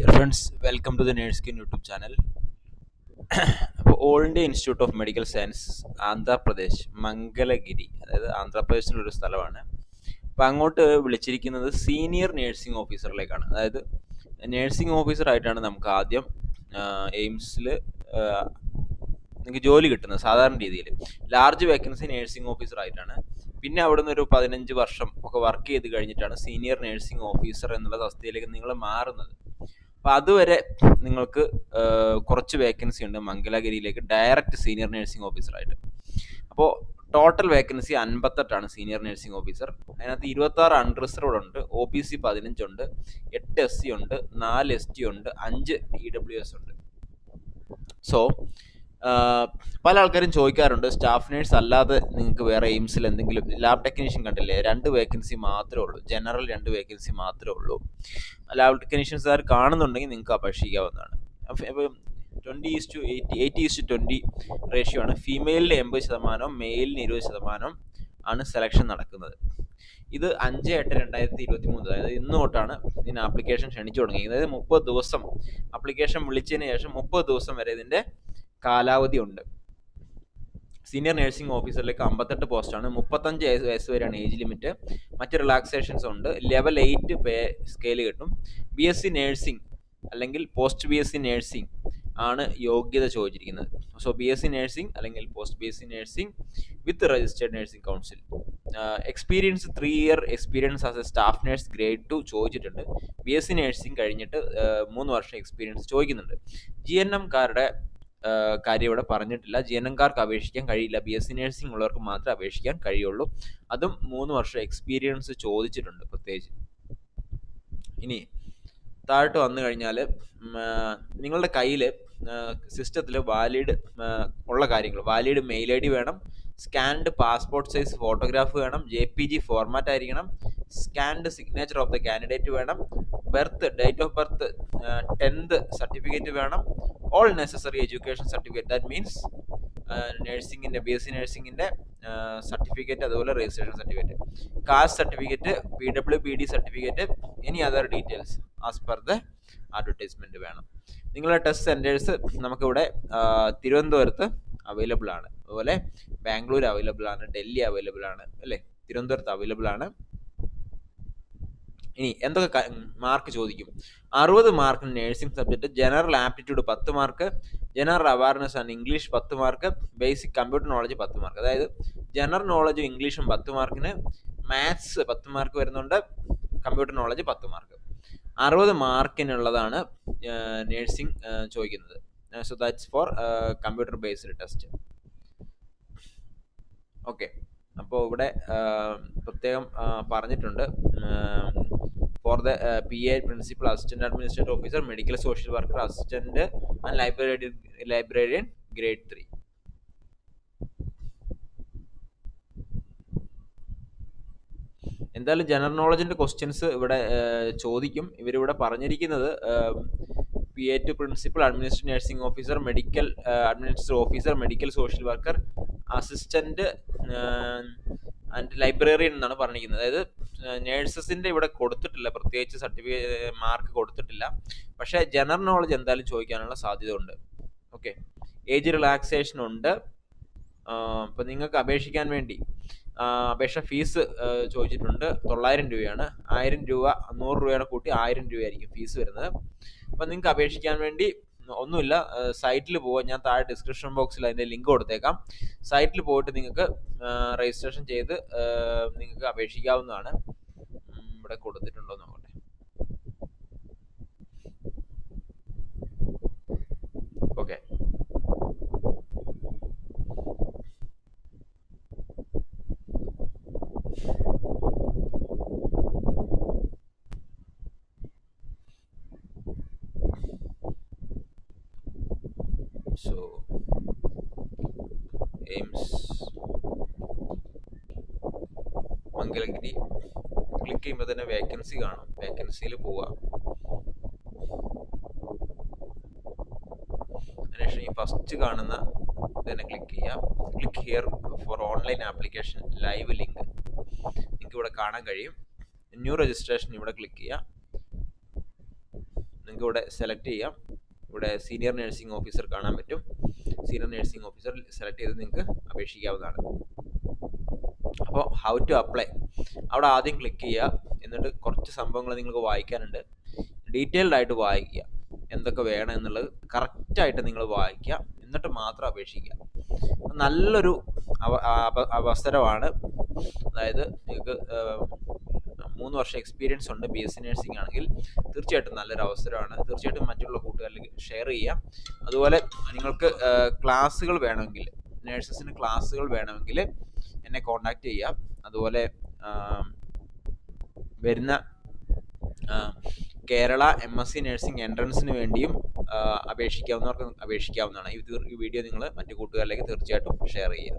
Dear friends, welcome to the Nerdskin YouTube channel. അപ്പോൾ all India institute of medical science Andhra Pradesh Mangalagiri, അതായത് ആന്ധ്രാപ്രദേശിലൊരു സ്ഥലമാണ്. അപ്പോൾ അങ്ങോട്ട് വിളിച്ചിരിക്കുന്നത് സീനിയർ നേഴ്സിംഗ് ഓഫീസറിലേക്കാണ്. അതായത് നേഴ്സിംഗ് ഓഫീസറായിട്ടാണ് നമുക്ക് ആദ്യം എയിംസിൽ നിങ്ങൾക്ക് ജോലി കിട്ടുന്നത്. സാധാരണ രീതിയിൽ ലാർജ് വേക്കൻസി നേഴ്സിംഗ് ഓഫീസറായിട്ടാണ്. പിന്നെ അവിടുന്ന് ഒരു 15 വർഷം ഒക്കെ വർക്ക് ചെയ്ത് കഴിഞ്ഞിട്ടാണ് സീനിയർ നേഴ്സിംഗ് ഓഫീസർ എന്നുള്ള അവസ്ഥയിലേക്ക് നിങ്ങൾ മാറുന്നത്. അപ്പോൾ അതുവരെ നിങ്ങൾക്ക് കുറച്ച് വേക്കൻസി ഉണ്ട് മംഗലഗിരിയിലേക്ക് ഡയറക്റ്റ് സീനിയർ നേഴ്സിംഗ് ഓഫീസറായിട്ട്. അപ്പോൾ total vacancy 58 senior nursing officer. അതിനകത്ത് 26 അൺറിസർവ്ഡ് ഉണ്ട്, OBC 15 ഉണ്ട്, 8 SC ഉണ്ട്, 4 ST ഉണ്ട്, 5 EWS ഉണ്ട്. സോ പല ആൾക്കാരും ചോദിക്കാറുണ്ട്, സ്റ്റാഫ് നേഴ്സ് അല്ലാതെ നിങ്ങൾക്ക് വേറെ എയിംസിൽ എന്തെങ്കിലും, ലാബ് ടെക്നീഷ്യൻ കണ്ടില്ലേ, 2 വേക്കൻസി മാത്രമേ ഉള്ളൂ, ജനറൽ 2 വേക്കൻസി മാത്രമേ ഉള്ളൂ. ലാബ് ടെക്നീഷ്യൻസുകാർ കാണുന്നുണ്ടെങ്കിൽ നിങ്ങൾക്ക് അപേക്ഷിക്കാവുന്നതാണ്. അപ്പോൾ 80:20 റേഷ്യോ ആണ്. ഫീമെയിലിന് 80%, മെയിലിന് 20% ആണ് സെലക്ഷൻ നടക്കുന്നത്. ഇത് 5/8/2023, അതായത് ഇന്ന് തൊട്ടാണ് ഇതിന് ആപ്ലിക്കേഷൻ ക്ഷണിച്ചു തുടങ്ങിയത്. അതായത് 30 ദിവസം ആപ്ലിക്കേഷൻ വിളിച്ചതിന് ശേഷം 30 ദിവസം വരെ ഇതിൻ്റെ കാലാവധി ഉണ്ട്. സീനിയർ നേഴ്സിംഗ് ഓഫീസറിലേക്ക് 58 പോസ്റ്റാണ്. 35 വയസ്സ് വരെയാണ് ഏജ് ലിമിറ്റ്. മറ്റ് റിലാക്സേഷൻസ് ഉണ്ട്. ലെവൽ 8 പേ സ്കെയിൽ കിട്ടും. BSc നേഴ്സിംഗ് അല്ലെങ്കിൽ പോസ്റ്റ് BSc നേഴ്സിംഗ് ആണ് യോഗ്യത ചോദിച്ചിരിക്കുന്നത്. സോ BSc നേഴ്സിംഗ് അല്ലെങ്കിൽ post BSc nursing with registered nursing council. Experience 3 year experience as A staff nurse grade 2 ചോദിച്ചിട്ടുണ്ട്. BSc നേഴ്സിംഗ് കഴിഞ്ഞിട്ട് 3 വർഷം എക്സ്പീരിയൻസ് ചോദിക്കുന്നുണ്ട്. GNM കാരുടെ കാര്യം ഇവിടെ പറഞ്ഞിട്ടില്ല. GNM കാർക്ക് അപേക്ഷിക്കാൻ കഴിയില്ല. BSc നേഴ്സിംഗ് ഉള്ളവർക്ക് മാത്രമേ അപേക്ഷിക്കാൻ കഴിയുള്ളൂ. അതും 3 വർഷം എക്സ്പീരിയൻസ് ചോദിച്ചിട്ടുണ്ട് പ്രത്യേകിച്ച്. ഇനി താഴോട്ട് വന്നു കഴിഞ്ഞാൽ നിങ്ങളുടെ കയ്യിൽ സിസ്റ്റത്തിൽ വാലിഡ് ഉള്ള കാര്യങ്ങൾ, വാലിഡ് മെയിൽ ID വേണം, സ്കാൻഡ് പാസ്പോർട്ട് സൈസ് ഫോട്ടോഗ്രാഫ് വേണം, JPG ഫോർമാറ്റ് ആയിരിക്കണം, scanned signature of the candidate വേണം, date of birth 10th certificate വേണം, all necessary education certificate, that means നഴ്സിംഗിൻ്റെ BSc നഴ്സിംഗിൻ്റെ സർട്ടിഫിക്കറ്റ്, അതുപോലെ registration certificate, caste certificate, PWBD certificate, any other details as per the advertisement വേണം. നിങ്ങളുടെ test centres നമുക്കിവിടെ തിരുവനന്തപുരത്ത് available ആണ്, അതുപോലെ ബാംഗ്ലൂർ അവൈലബിൾ ആണ്, ഡൽഹി അവൈലബിൾ ആണ്, അല്ലേ, തിരുവനന്തപുരത്ത് അവൈലബിൾ ആണ്. ഇനി എന്തൊക്കെ മാർക്ക് ചോദിക്കും? 60 മാർക്കിന് nursing subject, general aptitude 10 mark, general awareness and English 10 mark, basic computer knowledge 10 mark. അതായത് ജനറൽ നോളജും ഇംഗ്ലീഷും 10 മാർക്കിന്, മാത്സ് 10 മാർക്ക് വരുന്നുണ്ട്, കമ്പ്യൂട്ടർ നോളജ് 10 മാർക്ക്. 60 മാർക്കിനുള്ളതാണ് നേഴ്സിംഗ് ചോദിക്കുന്നത്. So that's for computer based test. Okay, അപ്പോൾ ഇവിടെ പ്രത്യേകം പറഞ്ഞിട്ടുണ്ട്, for the PA principal, assistant administrative officer, medical social worker, assistant and librarian grade 3. എന്തായാലും ജനറൽ നോളജിൻ്റെ ക്വസ്റ്റ്യൻസ് ഇവിടെ ചോദിക്കും. ഇവരിവിടെ പറഞ്ഞിരിക്കുന്നത് PA to principal, administrative nursing officer, medical administrative officer, medical social worker, assistant and librarian എന്നാണ് പറഞ്ഞിരിക്കുന്നത്. അതായത് നേഴ്സസിൻ്റെ ഇവിടെ കൊടുത്തിട്ടില്ല, പ്രത്യേകിച്ച് സർട്ടിഫിക്കറ്റ് മാർക്ക് കൊടുത്തിട്ടില്ല. പക്ഷേ ജനറൽ നോളജ് എന്തായാലും ചോദിക്കാനുള്ള സാധ്യത ഉണ്ട്. ഓക്കെ, ഏജ് റിലാക്സേഷൻ ഉണ്ട്. അപ്പോൾ നിങ്ങൾക്ക് അപേക്ഷിക്കാൻ വേണ്ടി അപേക്ഷ ഫീസ് ചോദിച്ചിട്ടുണ്ട്. 900 രൂപയാണ്. 1000 രൂപ 100 രൂപയുടെ കൂട്ടി 1000 രൂപയായിരിക്കും ഫീസ് വരുന്നത്. അപ്പം നിങ്ങൾക്ക് അപേക്ഷിക്കാൻ വേണ്ടി ഒന്നുമില്ല, സൈറ്റിൽ പോവുക. ഞാൻ താഴെ ഡിസ്ക്രിപ്ഷൻ ബോക്സിൽ അതിൻ്റെ ലിങ്ക് കൊടുത്തേക്കാം. സൈറ്റിൽ പോയിട്ട് നിങ്ങൾക്ക് രജിസ്ട്രേഷൻ ചെയ്ത് നിങ്ങൾക്ക് അപേക്ഷിക്കാവുന്നതാണ്. ഇവിടെ കൊടുത്തിട്ടുണ്ടോ നോക്കട്ടെ. Okay, so AIIMS Mangalagiri click ചെയ്യുമ്പോൾ തന്നെ വേക്കൻസി കാണും. വേക്കൻസിയിൽ പോവുക. അതിനുശേഷം ഈ ഫസ്റ്റ് കാണുന്ന തന്നെ ക്ലിക്ക് ചെയ്യുക. Click here for online application live link നിങ്ങൾക്ക് ഇവിടെ കാണാൻ കഴിയും. ന്യൂ രജിസ്ട്രേഷൻ ഇവിടെ ക്ലിക്ക് ചെയ്യുക. നിങ്ങൾക്ക് ഇവിടെ സെലക്ട് ചെയ്യാം. ഇവിടെ സീനിയർ നഴ്സിംഗ് ഓഫീസർ കാണാൻ പറ്റും. സീനിയർ നഴ്സിംഗ് ഓഫീസർ സെലക്ട് ചെയ്ത് നിങ്ങൾക്ക് അപേക്ഷിക്കാവുന്നതാണ്. അപ്പോൾ ഹൗ ടു അപ്ലൈ അവിടെ ആദ്യം ക്ലിക്ക് ചെയ്യുക. എന്നിട്ട് കുറച്ച് സംഭവങ്ങൾ നിങ്ങൾക്ക് വായിക്കാനുണ്ട്. ഡീറ്റെയിൽഡ് ആയിട്ട് വായിക്കുക. എന്തൊക്കെ വേണം എന്നുള്ളത് കറക്റ്റായിട്ട് നിങ്ങൾ വായിക്കുക. എന്നിട്ട് മാത്രം അപേക്ഷിക്കുക. നല്ലൊരു അവസരമാണ്. അതായത് നിങ്ങൾക്ക് 3 വർഷം എക്സ്പീരിയൻസ് ഉണ്ട് BSc നഴ്സിംഗ് ആണെങ്കിൽ തീർച്ചയായിട്ടും നല്ലൊരു അവസരമാണ്. തീർച്ചയായിട്ടും മറ്റുള്ള കൂട്ടുകാരിലേക്ക് ഷെയർ ചെയ്യുക. അതുപോലെ നിങ്ങൾക്ക് ക്ലാസ്സുകൾ വേണമെങ്കിൽ, നഴ്സസിന് ക്ലാസ്സുകൾ വേണമെങ്കിൽ എന്നെ കോൺടാക്റ്റ് ചെയ്യുക. അതുപോലെ വരുന്ന കേരള MSc നഴ്സിംഗ് എൻട്രൻസിന് വേണ്ടിയും അപേക്ഷിക്കാവുന്നവർക്ക് അപേക്ഷിക്കാവുന്നതാണ്. ഈ വീഡിയോ നിങ്ങൾ മറ്റു കൂട്ടുകാരിലേക്ക് തീർച്ചയായിട്ടും ഷെയർ ചെയ്യുക.